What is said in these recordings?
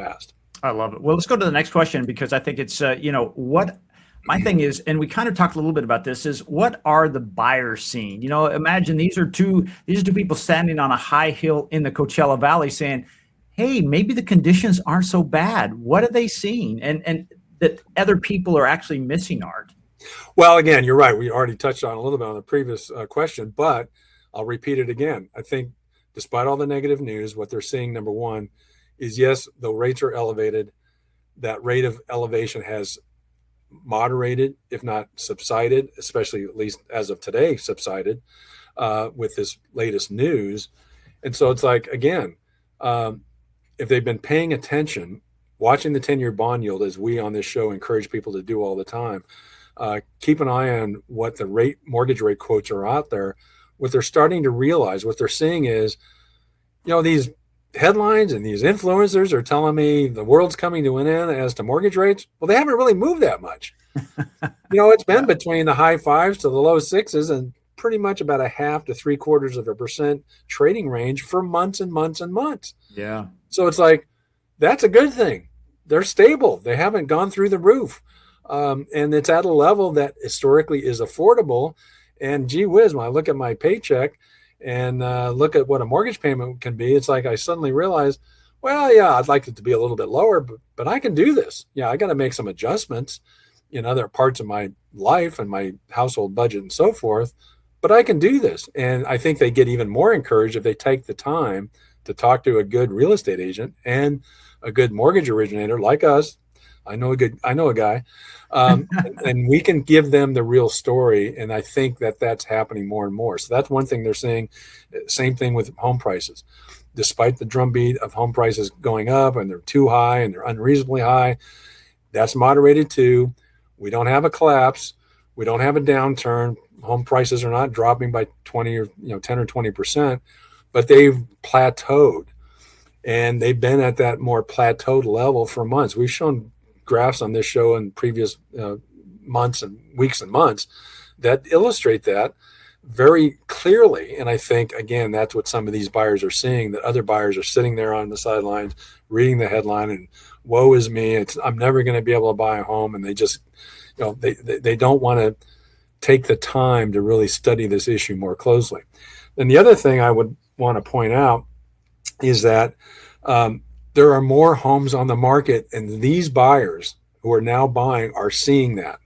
unsurpassed. I love it. Well, let's go to the next question, because I think it's, what my thing is, and we kind of talked a little bit about this, is what are the buyers seeing? Imagine these are two people standing on a high hill in the Coachella Valley saying, hey, maybe the conditions aren't so bad. What are they seeing? And that other people are actually missing, Art. Well, again, you're right. We already touched on a little bit on the previous question, but I'll repeat it again. I think despite all the negative news, what they're seeing, number one, is yes, the rates are elevated. That rate of elevation has moderated, if not subsided, especially at least as of today, subsided with this latest news. And so it's like, again, if they've been paying attention, watching the 10-year bond yield, as we on this show encourage people to do all the time, keep an eye on what the mortgage rate quotes are out there. What they're starting to realize, what they're seeing is, these headlines and these influencers are telling me the world's coming to an end as to mortgage rates. Well, they haven't really moved that much. It's been between the high fives to the low sixes and pretty much about 0.5 to 0.75% trading range for months and months and months. Yeah. So it's like, that's a good thing. They're stable. They haven't gone through the roof. And it's at a level that historically is affordable. And gee whiz, when I look at my paycheck and look at what a mortgage payment can be, it's like I suddenly realize, well, yeah, I'd like it to be a little bit lower, but I can do this. Yeah, I got to make some adjustments in other parts of my life and my household budget and so forth, but I can do this. And I think they get even more encouraged if they take the time to talk to a good real estate agent and a good mortgage originator like us. I know a guy, and we can give them the real story. And I think that's happening more and more. So that's one thing they're saying. Same thing with home prices. Despite the drumbeat of home prices going up and they're too high and they're unreasonably high, that's moderated too. We don't have a collapse. We don't have a downturn. Home prices are not dropping by 20 or 10 or 20%, but they've plateaued. And they've been at that more plateaued level for months. We've shown graphs on this show in previous months and weeks and months that illustrate that very clearly. And I think, again, that's what some of these buyers are seeing, that other buyers are sitting there on the sidelines reading the headline and woe is me. I'm never going to be able to buy a home. And they just, they don't want to take the time to really study this issue more closely. And the other thing I would want to point out is that there are more homes on the market, and these buyers who are now buying are seeing that.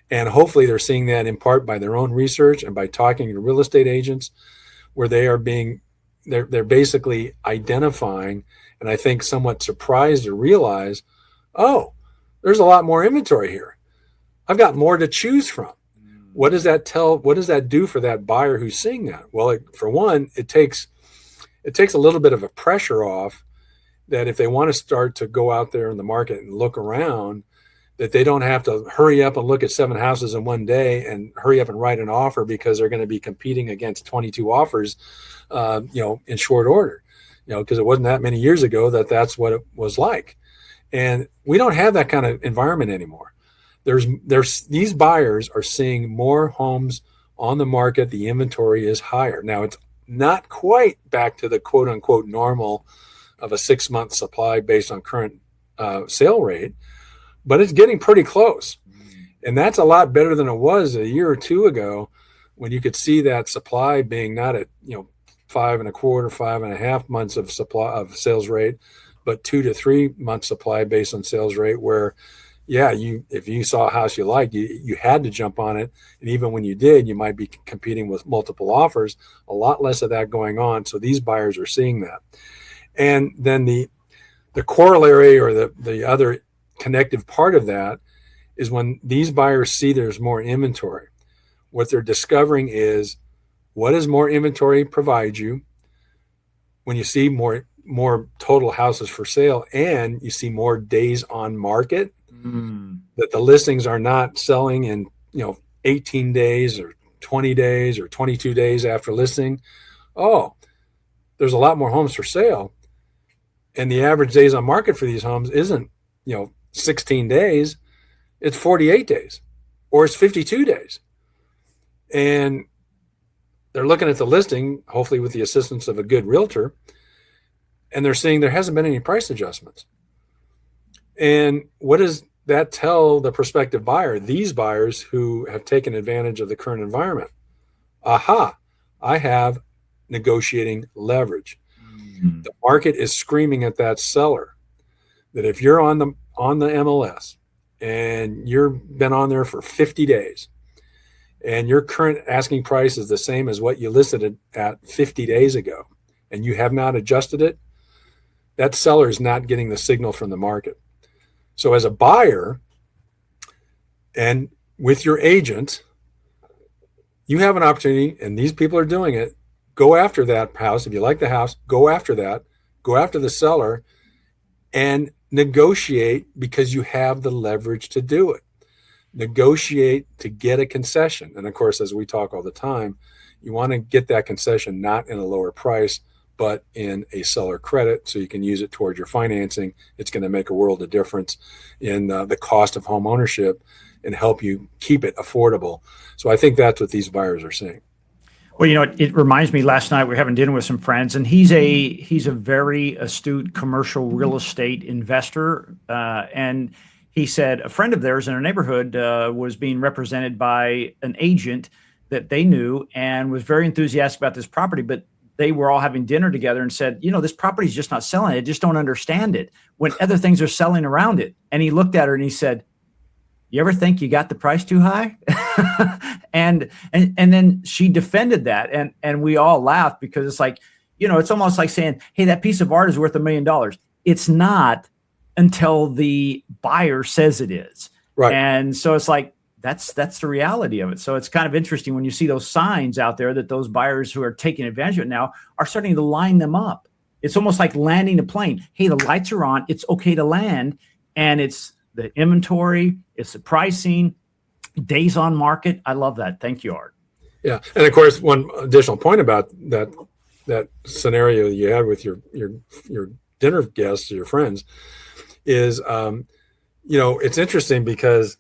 And hopefully they're seeing that in part by their own research and by talking to real estate agents, where they're basically identifying, and I think somewhat surprised to realize, oh, there's a lot more inventory here. I've got more to choose from. What does that tell? What does that do for that buyer who's seeing that? Well, for one, it takes a little bit of a pressure off, that if they want to start to go out there in the market and look around, that they don't have to hurry up and look at 7 houses in one day and hurry up and write an offer, because they're going to be competing against 22 offers, in short order, because it wasn't that many years ago that's what it was like. And we don't have that kind of environment anymore. These buyers are seeing more homes on the market. The inventory is higher. Now, it's not quite back to the quote unquote normal of a 6-month supply based on current sale rate, but it's getting pretty close. And that's a lot better than it was a year or two ago, when you could see that supply being not at 5.25, 5.5 months of supply of sales rate, but 2 to 3 months supply based on sales rate, where if you saw a house you liked, you had to jump on it. And even when you did, you might be competing with multiple offers. A lot less of that going on. So these buyers are seeing that. And then the corollary, or the other connective part of that, is when these buyers see there's more inventory, what they're discovering is, what does more inventory provide you when you see more total houses for sale and you see more days on market, that the listings are not selling in 18 days or 20 days or 22 days after listing. Oh, there's a lot more homes for sale. And the average days on market for these homes isn't, 16 days, it's 48 days, or it's 52 days. And they're looking at the listing, hopefully with the assistance of a good realtor, and they're seeing there hasn't been any price adjustments. And what does that tell the prospective buyer? These buyers who have taken advantage of the current environment. Aha, I have negotiating leverage. Mm. The market is screaming at that seller that if you're on the MLS and you've been on there for 50 days and your current asking price is the same as what you listed it at 50 days ago and you have not adjusted it, that seller is not getting the signal from the market. So as a buyer and with your agent, you have an opportunity, and these people are doing it. Go after that house. If you like the house, go after that. Go after the seller and negotiate because you have the leverage to do it. Negotiate to get a concession. And of course, as we talk all the time, you want to get that concession not in a lower price, but in a seller credit so you can use it toward your financing. It's going to make a world of difference in the cost of home ownership and help you keep it affordable. So I think that's what these buyers are seeing. Well, it reminds me, last night we were having dinner with some friends, and he's a very astute commercial real estate investor. And he said a friend of theirs in our neighborhood was being represented by an agent that they knew and was very enthusiastic about this property, but they were all having dinner together and said, this property is just not selling. I just don't understand it when other things are selling around it. And he looked at her and he said, you ever think you got the price too high? and then she defended that. And we all laughed because it's like, it's almost like saying, hey, that piece of art is worth $1 million. It's not until the buyer says it is. Right. And so it's like, that's the reality of it. So it's kind of interesting when you see those signs out there that those buyers who are taking advantage of it now are starting to line them up. It's almost like landing a plane. Hey, the lights are on. It's okay to land. And it's the inventory, it's the pricing, days on market. I love that. Thank you, Art. Yeah. And of course, one additional point about that scenario you had with your dinner guests, your friends, is it's interesting because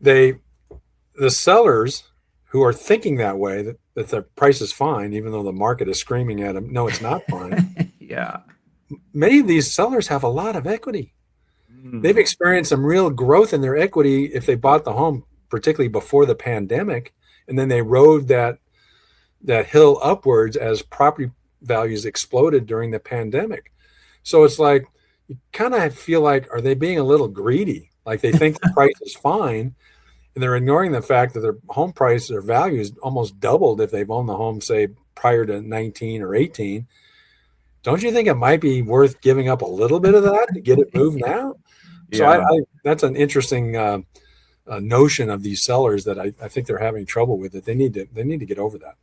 the sellers who are thinking that way, that the price is fine, even though the market is screaming at them, no, it's not fine. Yeah. Many of these sellers have a lot of equity. They've experienced some real growth in their equity if they bought the home, particularly before the pandemic, and then they rode that hill upwards as property values exploded during the pandemic. So it's like, you kind of feel like, are they being a little greedy? Like they think the price is fine, and they're ignoring the fact that their home price or values almost doubled if they've owned the home, say, prior to 19 or 18. Don't you think it might be worth giving up a little bit of that to get it moved now? So Yeah. that's an interesting notion of these sellers that I think they're having trouble with it. They need to get over that.